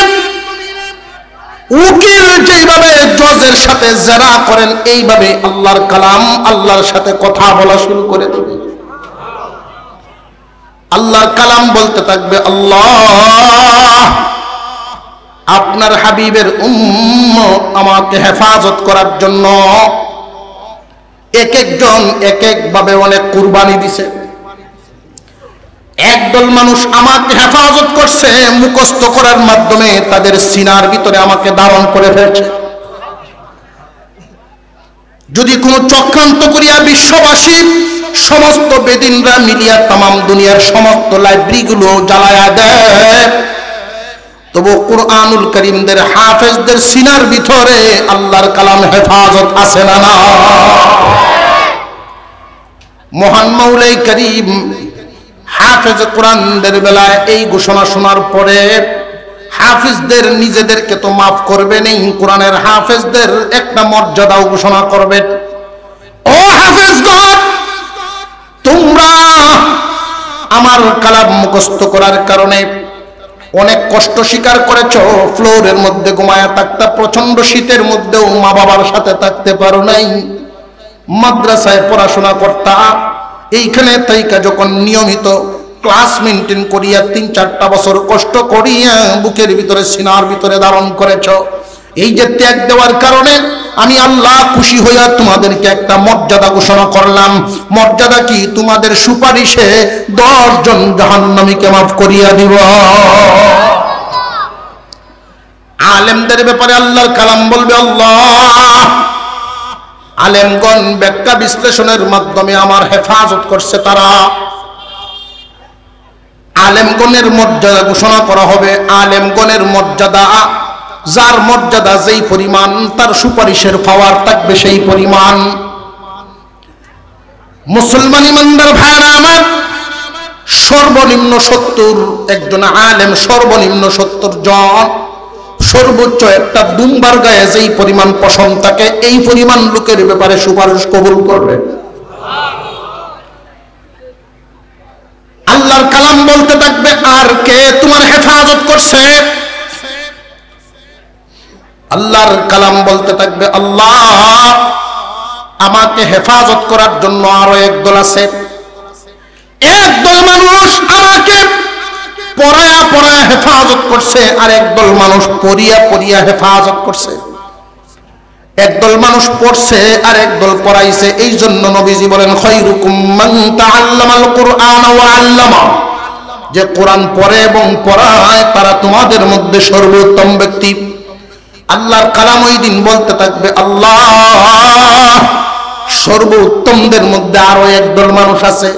উকিল যেভাবে জজের সাথে জেরা করেন, এইভাবে আল্লাহর কালাম আল্লাহর সাথে কথা বলা শুরু করে দেবে। আল্লাহর কালাম বলতে থাকবে, আল্লাহ আপনার হাবিবের উম্মত আমাকে হেফাজত করার জন্য এক একজন এক এক ভাবে অনেক কুরবানি দিছে। একদল মানুষ আমাকে হেফাজত করছে মুখস্থ করার মাধ্যমে, তাদের সিনার ভিতরে আমাকে ধারণ করে ফেলছে। যদি কোনো চক্রান্ত করিয়া বিশ্ববাসী সমস্ত বেদিনরা মিলিয়া তামাম দুনিয়ার সমস্ত লাইব্রেরিগুলো জ্বালায়া দেয়, তবু কুরআনুল কারীমদের হাফেজদের সিনার ভিতরে আল্লাহর কালাম হেফাজত আছে না? না। মহান মাওলাই কারীম হাফেজ কোরআনদের বেলায় এই ঘোষণা শোনার পরে হাফিজদের নিজেদেরকে তো মাফ করবেনই, কোরআনের হাফেজদের একটা মর্যাদাও ঘোষণা করবেন। ও হাফেজগণ, তোমরা আমার কালাম মুখস্থ করার কারণে অনেক কষ্ট স্বীকার করেছো, ফ্লোরের মধ্যে ঘুমায়া থাকতা, প্রচন্ড শীতের মধ্যেও মা বাবার সাথে থাকতে পারো নাই, মাদ্রাসায় পড়াশোনা করতা, এইখানে তাইকা যখন নিয়মিত ক্লাস মেনটেন করিয়া ৩-৪টা বছর কষ্ট করিয়া বুকের ভিতরে সিনার ভিতরে ধারণ করেছ, এই যে ত্যাগ দেওয়ার কারণে আমি আল্লাহ খুশি হইয়া তোমাদেরকে একটা মর্যাদা ঘোষণা করলাম। মর্যাদা কি? তোমাদের সুপারিশে 10 জন জাহান্নামীকে মাফ করিয়া দিব। আলেমদের ব্যাপারে আল্লাহর কালাম বলবে, আল্লাহ আলেমগণ ব্যাখ্যা বিশ্লেষণের মাধ্যমে আমার হেফাজত করছে, তারা আলেমগণের মর্যাদা ঘোষণা করা হবে। আলেমগণের মর্যাদা, যার মর্যাদা যেই পরিমাণ তার সুপারিশের পাওয়ার থাকবে সেই পরিমাণ। মুসলমান ইমানদার ভাইরা আমার, সর্বনিম্ন 70 একজন আলেম, সর্বনিম্ন 70 জন, সর্বোচ্চ একটা দুম্বার গায়ে যেই পরিমাণ পশম থাকে এই পরিমাণ লোকের ব্যাপারে সুপারিশ কবুল করবে। আল্লাহর কালাম বলতে থাকবে, আর কে তোমার হেফাজত করছে? আল্লাহর কালাম বলতে থাকবে, আল্লাহ আমাকে হেফাজত করার জন্য আরো একদল আছে। একদল মানুষ আমাকে পড়ায়া পড়ায়া হেফাজত করছে, আর একদল মানুষ পড়িয়া পড়িয়া হেফাজত করছে। একদল মানুষ পড়ছে আর একদল পড়াইছে। এই জন্য নবীজি বলেন, খায়রুকুম মান তাআল্লামাল কুরআন ওয়া আল্লামা, যে কোরআন পড়ে এবং পড়ায় তারা তোমাদের মধ্যে সর্বোত্তম ব্যক্তি। আল্লাহর কালাম ওই দিন বলতে থাকবে, আল্লাহ সর্বোত্তমদের মধ্যে আরো একদল মানুষ আছে।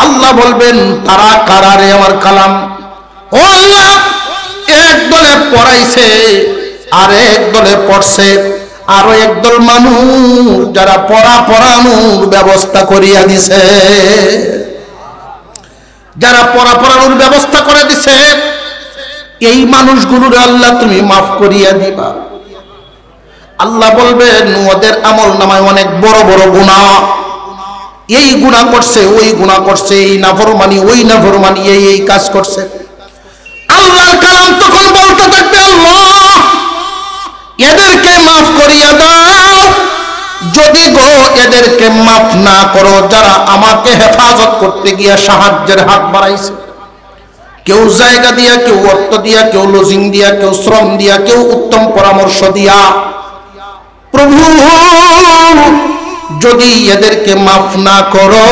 আল্লাহ বলবেন, তারা কারা রে আমার কালাম? ও আল্লাহ, এক দলে পড়াইছে আর এক দলে পড়ছে, আরো একদল মানুষ যারা পড়ানোর ব্যবস্থা করিয়া দিছে, যারা পড়ানোর ব্যবস্থা করে দিছে, এই মানুষগুলোর আল্লাহ তুমি মাফ করিয়া দিবা। আল্লাহ বলবেন, ওদের আমল নামায় অনেক বড় বড় গুনাহ, এই গুনাহ করছে, ওই গুনাহ করছে, এই নাফরমানি, ওই নাফরমানি, এই কাজ করছে। আল্লাহর কালাম তখন বলতে থাকবে, আল্লাহ এদেরকে মাফ করিয়া দাও। যদি গো এদেরকে মাফ না করো, যারা আমাকে হেফাজত করতে গিয়া সাহায্যের হাত বাড়াইছে, কেউ জায়গা দিয়া, কেউ অর্থ দিয়া, কেউ লজিং দিয়া, কেউ শ্রম দিয়া, কেউ উত্তম পরামর্শ দিয়া, প্রভু যদি এদেরকে মাফ না করো,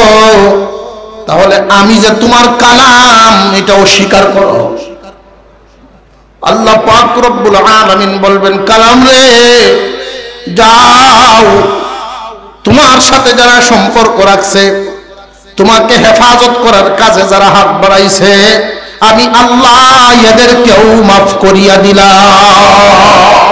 তাহলে আমি যে তোমার কালাম এটা অস্বীকার করো। আল্লাহ পাক রব্বুল আলামিন বলবেন কালাম রে যাও, তোমার সাথে যারা সম্পর্ক রাখছে, তোমাকে হেফাজত করার কাজে যারা হাত বাড়াইছে, আমি আল্লাহ এদেরকেও মাফ করিয়া দিলাম।